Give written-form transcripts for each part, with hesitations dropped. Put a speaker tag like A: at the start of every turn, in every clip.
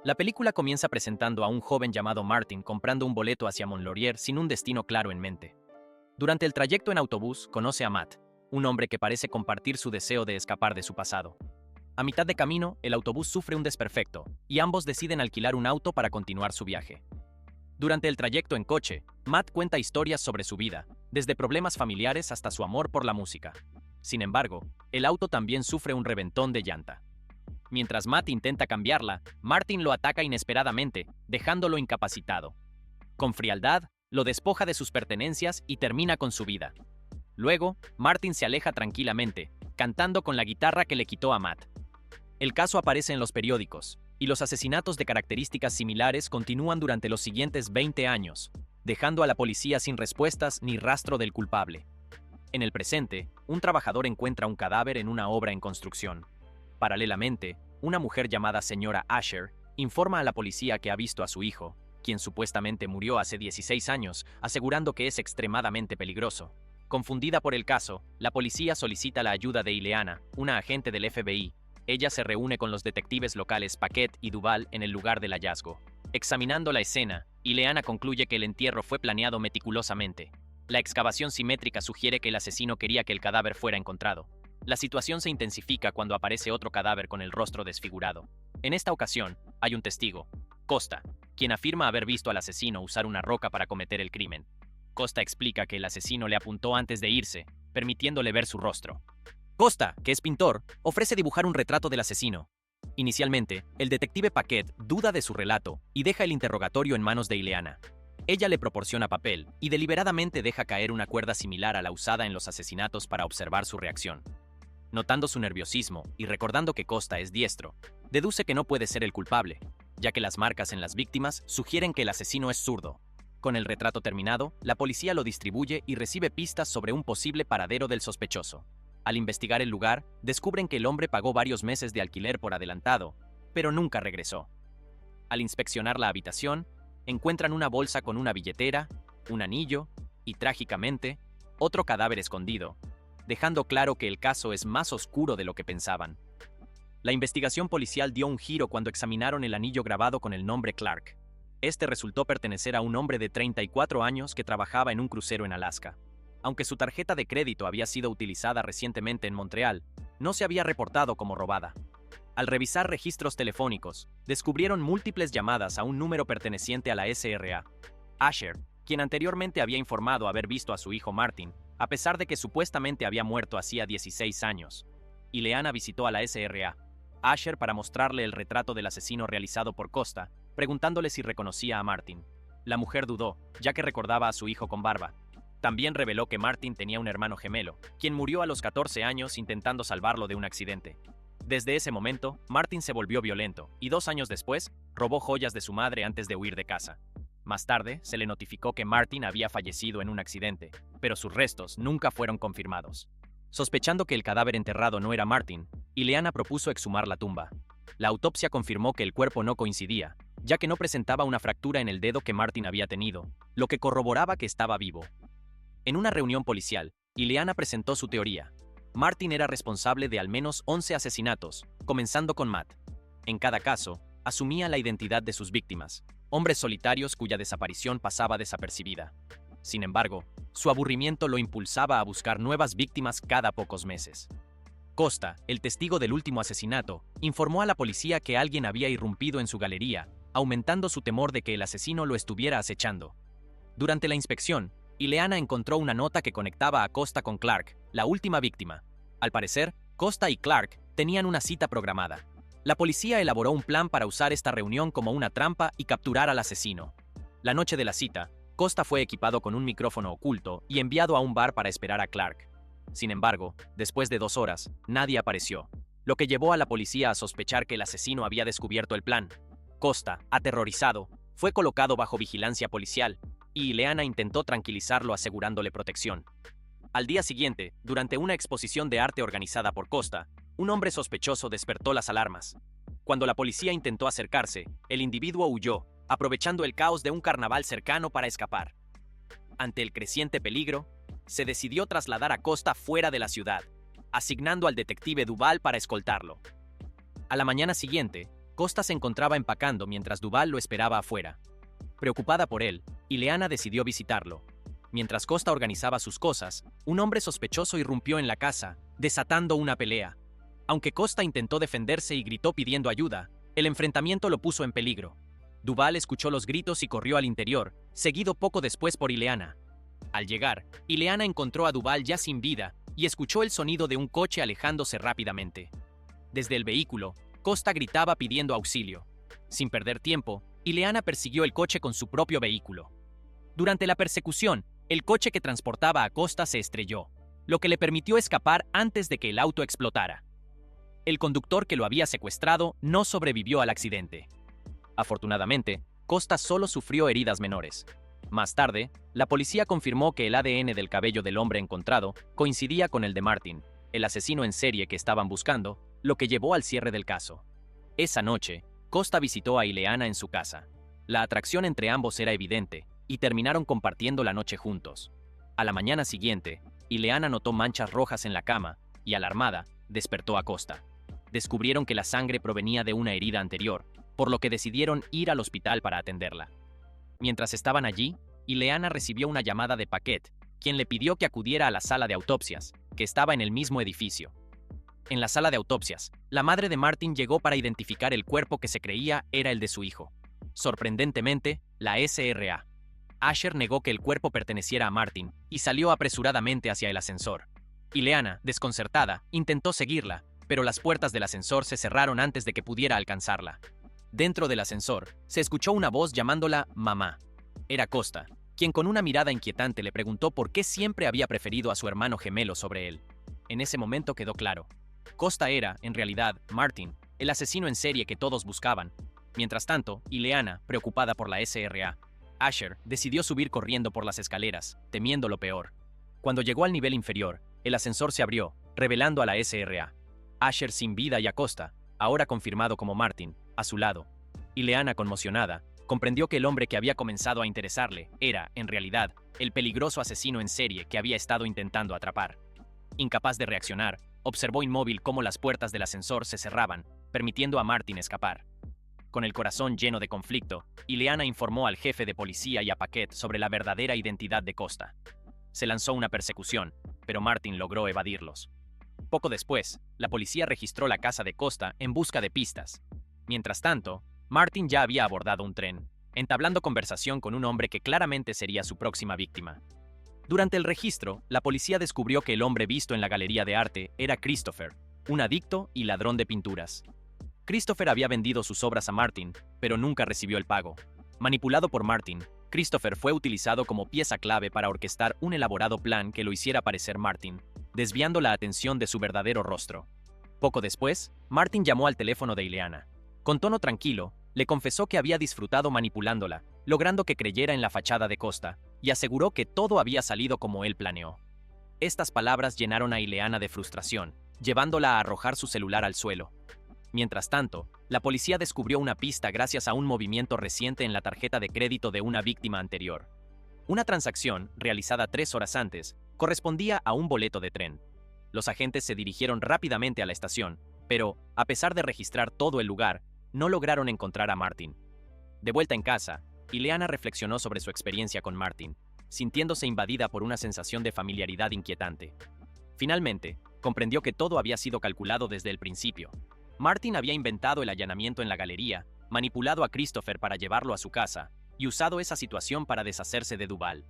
A: La película comienza presentando a un joven llamado Martin comprando un boleto hacia Mont-Laurier sin un destino claro en mente. Durante el trayecto en autobús, conoce a Matt, un hombre que parece compartir su deseo de escapar de su pasado. A mitad de camino, el autobús sufre un desperfecto, y ambos deciden alquilar un auto para continuar su viaje. Durante el trayecto en coche, Matt cuenta historias sobre su vida, desde problemas familiares hasta su amor por la música. Sin embargo, el auto también sufre un reventón de llanta. Mientras Matt intenta cambiarla, Martin lo ataca inesperadamente, dejándolo incapacitado. Con frialdad, lo despoja de sus pertenencias y termina con su vida. Luego, Martin se aleja tranquilamente, cantando con la guitarra que le quitó a Matt. El caso aparece en los periódicos, y los asesinatos de características similares continúan durante los siguientes 20 años, dejando a la policía sin respuestas ni rastro del culpable. En el presente, un trabajador encuentra un cadáver en una obra en construcción. Paralelamente, una mujer llamada señora Asher informa a la policía que ha visto a su hijo, quien supuestamente murió hace 16 años, asegurando que es extremadamente peligroso. Confundida por el caso, la policía solicita la ayuda de Ileana, una agente del FBI. Ella se reúne con los detectives locales Paquette y Duval en el lugar del hallazgo. Examinando la escena, Ileana concluye que el entierro fue planeado meticulosamente. La excavación simétrica sugiere que el asesino quería que el cadáver fuera encontrado. La situación se intensifica cuando aparece otro cadáver con el rostro desfigurado. En esta ocasión, hay un testigo, Costa, quien afirma haber visto al asesino usar una roca para cometer el crimen. Costa explica que el asesino le apuntó antes de irse, permitiéndole ver su rostro. Costa, que es pintor, ofrece dibujar un retrato del asesino. Inicialmente, el detective Paquette duda de su relato y deja el interrogatorio en manos de Ileana. Ella le proporciona papel y deliberadamente deja caer una cuerda similar a la usada en los asesinatos para observar su reacción. Notando su nerviosismo y recordando que Costa es diestro, deduce que no puede ser el culpable, ya que las marcas en las víctimas sugieren que el asesino es zurdo. Con el retrato terminado, la policía lo distribuye y recibe pistas sobre un posible paradero del sospechoso. Al investigar el lugar, descubren que el hombre pagó varios meses de alquiler por adelantado, pero nunca regresó. Al inspeccionar la habitación, encuentran una bolsa con una billetera, un anillo y, trágicamente, otro cadáver escondido, dejando claro que el caso es más oscuro de lo que pensaban. La investigación policial dio un giro cuando examinaron el anillo grabado con el nombre Clark. Este resultó pertenecer a un hombre de 34 años que trabajaba en un crucero en Alaska. Aunque su tarjeta de crédito había sido utilizada recientemente en Montreal, no se había reportado como robada. Al revisar registros telefónicos, descubrieron múltiples llamadas a un número perteneciente a la SRA. Asher, quien anteriormente había informado haber visto a su hijo Martin, a pesar de que supuestamente había muerto hacía 16 años. Ileana visitó a la SRA. Asher para mostrarle el retrato del asesino realizado por Costa, preguntándole si reconocía a Martin. La mujer dudó, ya que recordaba a su hijo con barba. También reveló que Martin tenía un hermano gemelo, quien murió a los 14 años intentando salvarlo de un accidente. Desde ese momento, Martin se volvió violento y 2 años después, robó joyas de su madre antes de huir de casa. Más tarde, se le notificó que Martin había fallecido en un accidente, pero sus restos nunca fueron confirmados. Sospechando que el cadáver enterrado no era Martin, Ileana propuso exhumar la tumba. La autopsia confirmó que el cuerpo no coincidía, ya que no presentaba una fractura en el dedo que Martin había tenido, lo que corroboraba que estaba vivo. En una reunión policial, Ileana presentó su teoría. Martin era responsable de al menos 11 asesinatos, comenzando con Matt. En cada caso, asumía la identidad de sus víctimas, hombres solitarios cuya desaparición pasaba desapercibida. Sin embargo, su aburrimiento lo impulsaba a buscar nuevas víctimas cada pocos meses. Costa, el testigo del último asesinato, informó a la policía que alguien había irrumpido en su galería, aumentando su temor de que el asesino lo estuviera acechando. Durante la inspección, Ileana encontró una nota que conectaba a Costa con Clark, la última víctima. Al parecer, Costa y Clark tenían una cita programada. La policía elaboró un plan para usar esta reunión como una trampa y capturar al asesino. La noche de la cita, Costa fue equipado con un micrófono oculto y enviado a un bar para esperar a Clark. Sin embargo, después de 2 horas, nadie apareció, lo que llevó a la policía a sospechar que el asesino había descubierto el plan. Costa, aterrorizado, fue colocado bajo vigilancia policial, y Ileana intentó tranquilizarlo asegurándole protección. Al día siguiente, durante una exposición de arte organizada por Costa, un hombre sospechoso despertó las alarmas. Cuando la policía intentó acercarse, el individuo huyó, aprovechando el caos de un carnaval cercano para escapar. Ante el creciente peligro, se decidió trasladar a Costa fuera de la ciudad, asignando al detective Duval para escoltarlo. A la mañana siguiente, Costa se encontraba empacando mientras Duvall lo esperaba afuera. Preocupada por él, Ileana decidió visitarlo. Mientras Costa organizaba sus cosas, un hombre sospechoso irrumpió en la casa, desatando una pelea. Aunque Costa intentó defenderse y gritó pidiendo ayuda, el enfrentamiento lo puso en peligro. Duvall escuchó los gritos y corrió al interior, seguido poco después por Ileana. Al llegar, Ileana encontró a Duvall ya sin vida y escuchó el sonido de un coche alejándose rápidamente. Desde el vehículo, Costa gritaba pidiendo auxilio. Sin perder tiempo, Ileana persiguió el coche con su propio vehículo. Durante la persecución, el coche que transportaba a Costa se estrelló, lo que le permitió escapar antes de que el auto explotara. El conductor que lo había secuestrado no sobrevivió al accidente. Afortunadamente, Costa solo sufrió heridas menores. Más tarde, la policía confirmó que el ADN del cabello del hombre encontrado coincidía con el de Martin, el asesino en serie que estaban buscando, lo que llevó al cierre del caso. Esa noche, Costa visitó a Ileana en su casa. La atracción entre ambos era evidente, y terminaron compartiendo la noche juntos. A la mañana siguiente, Ileana notó manchas rojas en la cama, y alarmada, despertó a Costa. Descubrieron que la sangre provenía de una herida anterior, por lo que decidieron ir al hospital para atenderla. Mientras estaban allí, Ileana recibió una llamada de Paquette, quien le pidió que acudiera a la sala de autopsias, que estaba en el mismo edificio. En la sala de autopsias, la madre de Martin llegó para identificar el cuerpo que se creía era el de su hijo. Sorprendentemente, la SRA. Asher negó que el cuerpo perteneciera a Martin y salió apresuradamente hacia el ascensor. Ileana, desconcertada, intentó seguirla, pero las puertas del ascensor se cerraron antes de que pudiera alcanzarla. Dentro del ascensor, se escuchó una voz llamándola mamá. Era Costa, quien con una mirada inquietante le preguntó por qué siempre había preferido a su hermano gemelo sobre él. En ese momento quedó claro. Costa era, en realidad, Martin, el asesino en serie que todos buscaban. Mientras tanto, Ileana, preocupada por la SRA, Asher decidió subir corriendo por las escaleras, temiendo lo peor. Cuando llegó al nivel inferior, el ascensor se abrió, revelando a la SRA. Asher sin vida y a Costa, ahora confirmado como Martin, a su lado. Ileana, conmocionada, comprendió que el hombre que había comenzado a interesarle era, en realidad, el peligroso asesino en serie que había estado intentando atrapar. Incapaz de reaccionar, observó inmóvil cómo las puertas del ascensor se cerraban, permitiendo a Martin escapar. Con el corazón lleno de conflicto, Ileana informó al jefe de policía y a Paquette sobre la verdadera identidad de Costa. Se lanzó una persecución, pero Martin logró evadirlos. Poco después, la policía registró la casa de Costa en busca de pistas. Mientras tanto, Martin ya había abordado un tren, entablando conversación con un hombre que claramente sería su próxima víctima. Durante el registro, la policía descubrió que el hombre visto en la galería de arte era Christopher, un adicto y ladrón de pinturas. Christopher había vendido sus obras a Martin, pero nunca recibió el pago. Manipulado por Martin, Christopher fue utilizado como pieza clave para orquestar un elaborado plan que lo hiciera parecer Martin, desviando la atención de su verdadero rostro. Poco después, Martin llamó al teléfono de Ileana. Con tono tranquilo, le confesó que había disfrutado manipulándola, logrando que creyera en la fachada de Costa, y aseguró que todo había salido como él planeó. Estas palabras llenaron a Ileana de frustración, llevándola a arrojar su celular al suelo. Mientras tanto, la policía descubrió una pista gracias a un movimiento reciente en la tarjeta de crédito de una víctima anterior. Una transacción, realizada 3 horas antes, correspondía a un boleto de tren. Los agentes se dirigieron rápidamente a la estación, pero, a pesar de registrar todo el lugar, no lograron encontrar a Martin. De vuelta en casa, Ileana reflexionó sobre su experiencia con Martin, sintiéndose invadida por una sensación de familiaridad inquietante. Finalmente, comprendió que todo había sido calculado desde el principio. Martin había inventado el allanamiento en la galería, manipulado a Christopher para llevarlo a su casa, y usado esa situación para deshacerse de Duvall.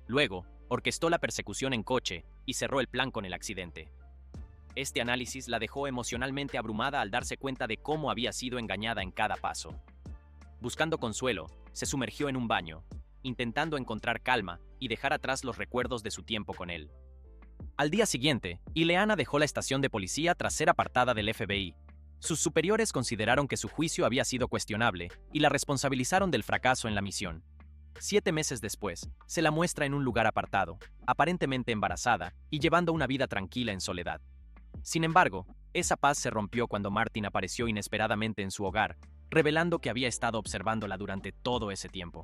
A: Luego, orquestó la persecución en coche y cerró el plan con el accidente. Este análisis la dejó emocionalmente abrumada al darse cuenta de cómo había sido engañada en cada paso. Buscando consuelo, se sumergió en un baño, intentando encontrar calma y dejar atrás los recuerdos de su tiempo con él. Al día siguiente, Ileana dejó la estación de policía tras ser apartada del FBI. Sus superiores consideraron que su juicio había sido cuestionable y la responsabilizaron del fracaso en la misión. 7 meses después, se la muestra en un lugar apartado, aparentemente embarazada y llevando una vida tranquila en soledad. Sin embargo, esa paz se rompió cuando Martin apareció inesperadamente en su hogar, revelando que había estado observándola durante todo ese tiempo.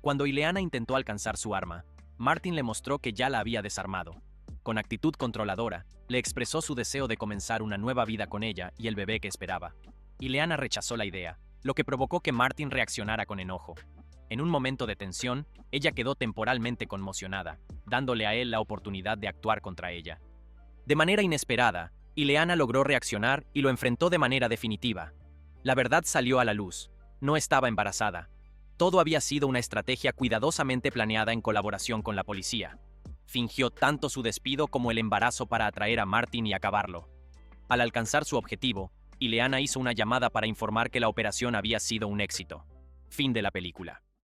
A: Cuando Ileana intentó alcanzar su arma, Martin le mostró que ya la había desarmado. Con actitud controladora, le expresó su deseo de comenzar una nueva vida con ella y el bebé que esperaba. Ileana rechazó la idea, lo que provocó que Martin reaccionara con enojo. En un momento de tensión, ella quedó temporalmente conmocionada, dándole a él la oportunidad de actuar contra ella. De manera inesperada, Ileana logró reaccionar y lo enfrentó de manera definitiva. La verdad salió a la luz. No estaba embarazada. Todo había sido una estrategia cuidadosamente planeada en colaboración con la policía. Fingió tanto su despido como el embarazo para atraer a Martin y acabarlo. Al alcanzar su objetivo, Ileana hizo una llamada para informar que la operación había sido un éxito. Fin de la película.